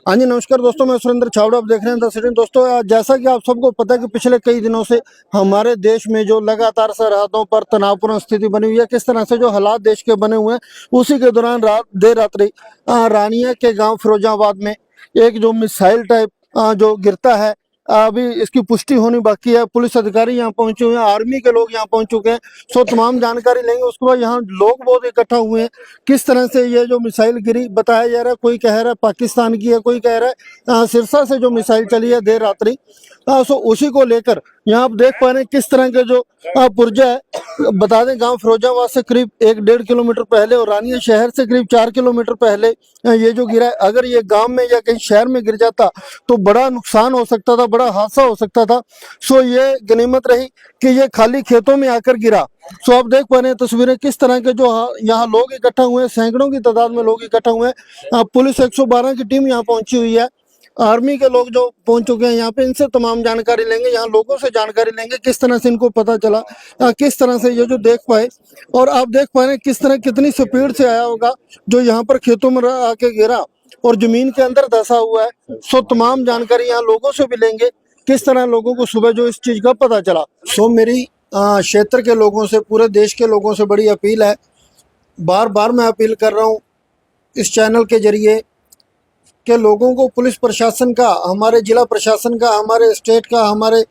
हाँ जी, नमस्कार दोस्तों, मैं सुरेंद्र छावड़ा। आप देख रहे हैं द सिटी। दोस्तों, जैसा कि आप सबको पता है कि पिछले कई दिनों से हमारे देश में जो लगातार सरहदों पर तनावपूर्ण स्थिति बनी हुई है, किस तरह से जो हालात देश के बने हुए हैं, उसी के दौरान देर रात्रि रानिया के गांव फिरोजाबाद में एक जो मिसाइल टाइप जो गिरता है, अभी इसकी पुष्टि होनी बाकी है। पुलिस अधिकारी यहाँ पहुंचे हुए हैं, आर्मी के लोग यहाँ पहुंच चुके हैं। सो तमाम जानकारी लेंगे। उसके बाद यहाँ लोग बहुत इकट्ठा हुए हैं। किस तरह से ये जो मिसाइल गिरी बताया जा रहा है, कोई कह रहा है पाकिस्तान की है, कोई कह रहा है सिरसा से जो मिसाइल चली है देर रात्रि। सो उसी को लेकर यहाँ आप देख पा रहे हैं किस तरह के जो पुर्जा है। बता दें, गांव फिरोजाबाद से करीब 1-1.5 किलोमीटर पहले और रानिया शहर से करीब 4 किलोमीटर पहले ये जो गिरा है। अगर ये गांव में या कहीं शहर में गिर जाता तो बड़ा नुकसान हो सकता था, बड़ा हादसा हो सकता था। सो ये गनीमत रही कि ये खाली खेतों में आकर गिरा। सो आप देख पा रहे हैं तस्वीरें किस तरह के जो यहाँ लोग इकट्ठा हुए हैं, सैकड़ों की तादाद में लोग इकट्ठा हुए हैं। पुलिस 112 की टीम यहाँ पहुंची हुई है, आर्मी के लोग जो पहुंच चुके हैं यहाँ पे। इनसे तमाम जानकारी लेंगे, यहाँ लोगों से जानकारी लेंगे किस तरह से इनको पता चला, किस तरह से ये जो देख पाए। और आप देख पा रहे हैं किस तरह कितनी स्पीड से आया होगा जो यहाँ पर खेतों में आके गिरा और जमीन के अंदर धंसा हुआ है। सो तमाम जानकारी यहाँ लोगों से भी लेंगे, किस तरह लोगों को सुबह जो इस चीज का पता चला। सो मेरी क्षेत्र के लोगों से, पूरे देश के लोगों से बड़ी अपील है, बार बार मैं अपील कर रहा हूँ इस चैनल के जरिए के लोगों को पुलिस प्रशासन का, हमारे जिला प्रशासन का, हमारे स्टेट का, हमारे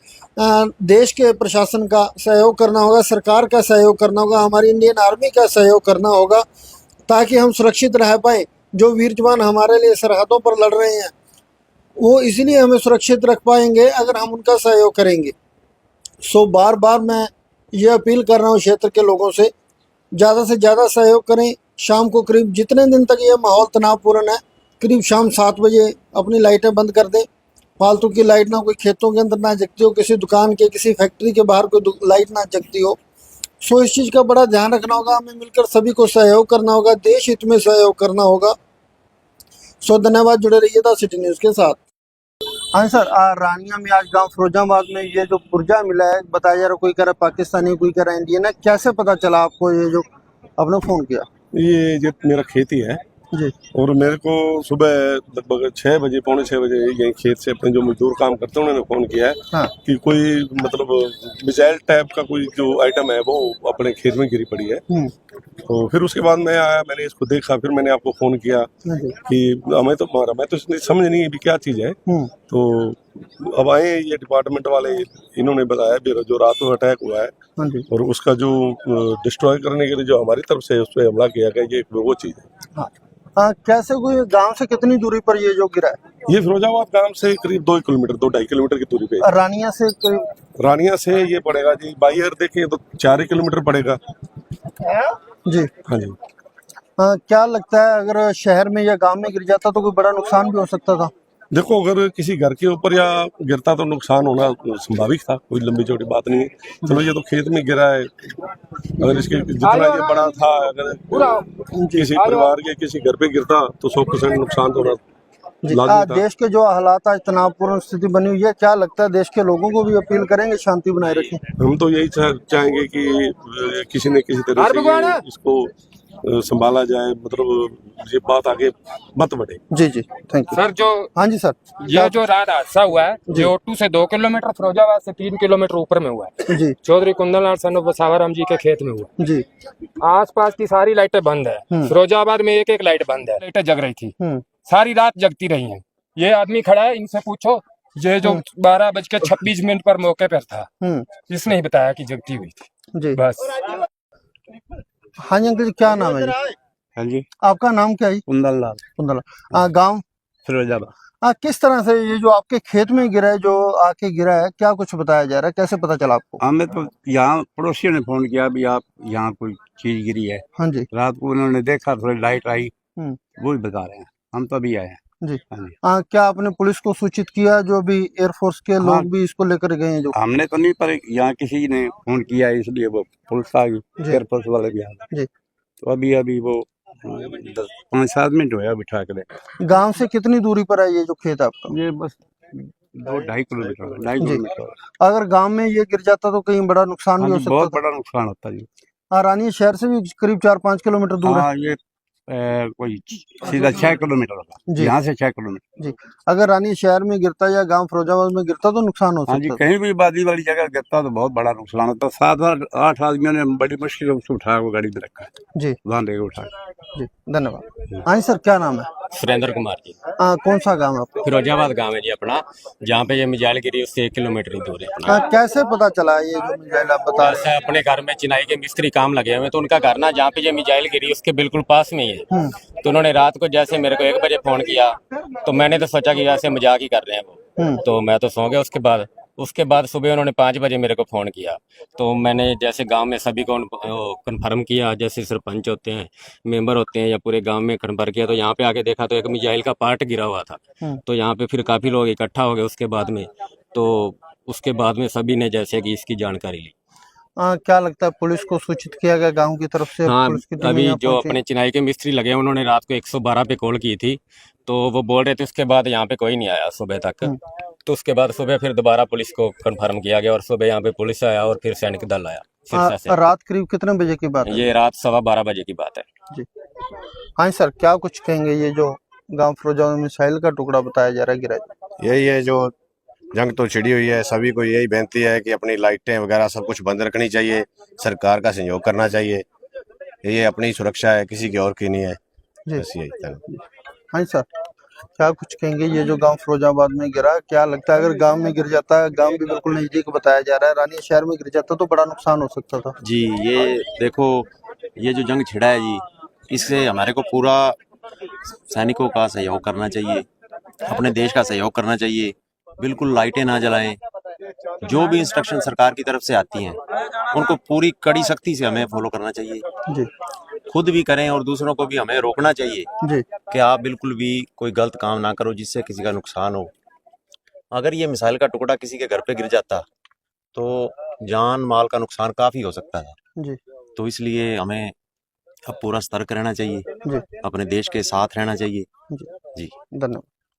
देश के प्रशासन का सहयोग करना होगा, सरकार का सहयोग करना होगा, हमारी इंडियन आर्मी का सहयोग करना होगा, ताकि हम सुरक्षित रह पाए। जो वीर जवान हमारे लिए सरहदों पर लड़ रहे हैं, वो इसीलिए हमें सुरक्षित रख पाएंगे अगर हम उनका सहयोग करेंगे। सो बार बार मैं ये अपील कर रहा हूँ क्षेत्र के लोगों से, ज़्यादा से ज़्यादा सहयोग करें। शाम को करीब जितने दिन तक ये माहौल तनावपूर्ण है, करीब शाम 7 बजे अपनी लाइटें बंद कर दें। फालतू की लाइट ना कोई खेतों के अंदर ना जगती हो, किसी दुकान के, किसी फैक्ट्री के बाहर कोई लाइट ना जगती हो। सो इस चीज़ का बड़ा ध्यान रखना होगा, हमें मिलकर सभी को सहयोग करना होगा, देश हित में सहयोग करना होगा। सो धन्यवाद, जुड़े रहिए द सिटी न्यूज़ के साथ। हाँ सर, रानिया में आज गांव फिरोजाबाद में ये जो पुर्जा मिला है, बताया जा रहा, कोई कह रहा है पाकिस्तानी, कोई कह रहा है इंडियन है। कैसे पता चला आपको ये जो आपने फ़ोन किया? ये मेरा खेत ही है जी। और मेरे को सुबह लगभग 6 बजे, पौने 6 बजे यहीं खेत से अपने जो मजदूर काम करते हैं उन्होंने फ़ोन किया है। हाँ। कि कोई मतलब मिसाइल टाइप का कोई जो आइटम है वो अपने खेत में गिरी पड़ी है। तो फिर उसके बाद मैं आया, मैंने इसको देखा, फिर मैंने आपको फ़ोन किया कि हमें तो मारा, मैं तो समझ नहीं अभी क्या चीज़ है। तो अब आए ये डिपार्टमेंट वाले, इन्होंने बताया भी जो रात को अटैक हुआ है और उसका जो डिस्ट्रॉय करने के लिए जो हमारी तरफ से उस पर हमला किया गया, ये वो चीज़ है। कैसे, कोई गांव से कितनी दूरी पर ये जो गिरा है? ये फिरोजाबाद गांव से करीब 2 किलोमीटर, 2-2.5 किलोमीटर की दूरी पे। रानिया से रानिया से ये पड़ेगा जी, बाई एयर देखें तो 4 किलोमीटर पड़ेगा जी। हाँ जी। क्या लगता है, अगर शहर में या गांव में गिर जाता तो कोई बड़ा नुकसान भी हो सकता था? देखो, अगर किसी घर के ऊपर या गिरता तो नुकसान होना स्वाभाविक था, कोई लंबी चौड़ी बात नहीं है। चलो, ये तो खेत में गिरा है, अगर इसके जितना ये बड़ा था, अगर किसी परिवार के किसी घर पे गिरता तो 100% नुकसान तो होना। देश के जो हालात आज तनावपूर्ण स्थिति बनी हुई है, क्या लगता है देश के लोगों को भी अपील करेंगे शांति बनाए रखें? हम तो यही चाहेंगे कि किसी न किसी तरह से इसको संभाला जाए, मतलब ये बात आगे मत बढ़े। जी जी, थैंक यू सर। जो हाँ जी सर, ये जो रात हादसा हुआ है, ये ओटू से 2 किलोमीटर, फिरोजाबाद से 3 किलोमीटर ऊपर में हुआ है जी। चौधरी कुंदनलाल सन ऑफ सावराम जी के खेत में हुआ जी। आसपास की सारी लाइटें बंद है, फिरोजाबाद में एक लाइट बंद है, लाइटें जग रही थी, सारी रात जगती रही हैं। ये आदमी खड़ा है, इनसे पूछो, ये जो 12:26 पर मौके पर था, इसने ही बताया कि जगती हुई थी जी। बस। हाँ जी अंकल जी, क्या नाम है जी? हाँ जी, आपका नाम क्या है? कुंदनलाल। कुंदनलाल। गाँव फिरोजाबाद। किस तरह से ये जो आपके खेत में गिरा है, जो आके गिरा है, क्या कुछ बताया जा रहा है, कैसे पता चला आपको? हमें तो यहाँ पड़ोसियों ने फोन किया भी आप यहाँ कोई चीज गिरी है। हाँ जी। रात को उन्होंने देखा, थोड़ी लाइट आई, वो ही बता रहे हैं, हम तो अभी आए हैं जी। हाँ जी। क्या आपने पुलिस को सूचित किया? जो भी एयरफोर्स के लोग भी इसको लेकर गए हैं जो? हमने तो नहीं, पर यहाँ किसी ने फोन किया इसलिए वो पुलिस आ गई, एयरफोर्स वाले भी आ गए। तो अभी वो 5-7 मिनट हुआ बिठा के। गांव से कितनी दूरी पर है ये जो खेत आपका? ये बस 2-2.5 किलोमीटर, 2.5 किलोमीटर। अगर गांव में ये गिर जाता तो कहीं बड़ा नुकसान भी हो सकता? बहुत बड़ा नुकसान होता जी। रानिया शहर से भी करीब 4-5 किलोमीटर दूर है। ये कोई सीधा 6 किलोमीटर होगा, जी। यहाँ से 6 किलोमीटर। जी, अगर रानी शहर में गिरता या गांव फिरोजाबाद में गिरता तो नुकसान हो हाँ जी, सकता कहीं भी आबादी वाली जगह गिरता तो बहुत बड़ा नुकसान होता। 7-8 आदमियों ने बड़ी मुश्किल से उसको उठा के गाड़ी में रखा है, जी वहाँ लेके उठा। जी, धन्यवाद। हाँ जी सर, क्या नाम है? सुरेंद्र कुमार जी, कौन सा गांव है आपका? फिरोजाबाद गांव है जी अपना, जहाँ पे ये मिजाइल गिरी उससे 1 किलोमीटर ही दूर है अपना। कैसे पता चला ये जो मिसाइल आप बता रहे ऐसा अपने घर में चिनाई के मिस्त्री काम लगे हुए हैं, तो उनका घर ना जहाँ पे ये मिजाइल गिरी उसके बिल्कुल पास में ही है। तो उन्होंने रात को जैसे मेरे को 1 बजे फोन किया, तो मैंने तो सोचा कि ऐसे मजाक ही कर रहे हैं वो, तो मैं तो सो गया। उसके बाद सुबह उन्होंने 5 बजे मेरे को फ़ोन किया, तो मैंने जैसे गांव में सभी को कन्फर्म किया, जैसे सरपंच होते हैं, मेंबर होते हैं, या पूरे गांव में कन्फर्म किया। तो यहाँ पे आके देखा तो एक मिसाइल का पार्ट गिरा हुआ था। तो यहाँ पे फिर काफ़ी लोग इकट्ठा हो गए उसके बाद में सभी ने जैसे कि इसकी जानकारी ली। क्या लगता है पुलिस को सूचित किया गया गांव की तरफ से? हाँ, पुलिस की टीम अभी यहाँ जो पहुंची? अपने चिनाई के मिस्त्री लगे हैं, उन्होंने रात को 112 पे कॉल की थी, तो वो बोल रहे थे उसके बाद यहाँ पे कोई नहीं आया सुबह तक। तो उसके बाद सुबह फिर दोबारा पुलिस को कंफर्म किया गया, और सुबह यहाँ पे पुलिस आया और फिर सैनिक दल आया सिरसा से। रात करीब कितने बजे की बात है? ये रात 12:15 बजे की बात है जी। हाँ सर, क्या कुछ कहेंगे? ये जो गांव फिरोजाबाद में मिसाइल का टुकड़ा बताया जा रहा है गिरा? यही है, जो जंग तो छिड़ी हुई है, सभी को यही बेनती है कि अपनी लाइटें वगैरह सब कुछ बंद रखनी चाहिए, सरकार का सहयोग करना चाहिए। ये अपनी सुरक्षा है, किसी की और की नहीं है। जी। बस यही था। हाँ सर, क्या कुछ कहेंगे? ये जो गांव फिरोजाबाद में गिरा, क्या लगता है अगर गांव में गिर जाता, गांव भी बिल्कुल नजदीक बताया जा रहा है, रानी शहर में गिर जाता तो बड़ा नुकसान हो सकता था? जी, ये देखो, ये जो जंग छिड़ा है जी, इससे हमारे को पूरा सैनिकों का सहयोग करना चाहिए, अपने देश का सहयोग करना चाहिए। बिल्कुल लाइटें ना जलाएं, जो भी इंस्ट्रक्शन सरकार की तरफ से आती हैं उनको पूरी कड़ी सख्ती से हमें फॉलो करना चाहिए। जी खुद भी करें और दूसरों को भी हमें रोकना चाहिए जी कि आप बिल्कुल भी कोई गलत काम ना करो जिससे किसी का नुकसान हो। अगर ये मिसाइल का टुकड़ा किसी के घर पे गिर जाता तो जान माल का नुकसान काफी हो सकता था। जी तो इसलिए हमें अब पूरा सतर्क रहना चाहिए, जी अपने देश के साथ रहना चाहिए। जी, जी, धन्यवाद।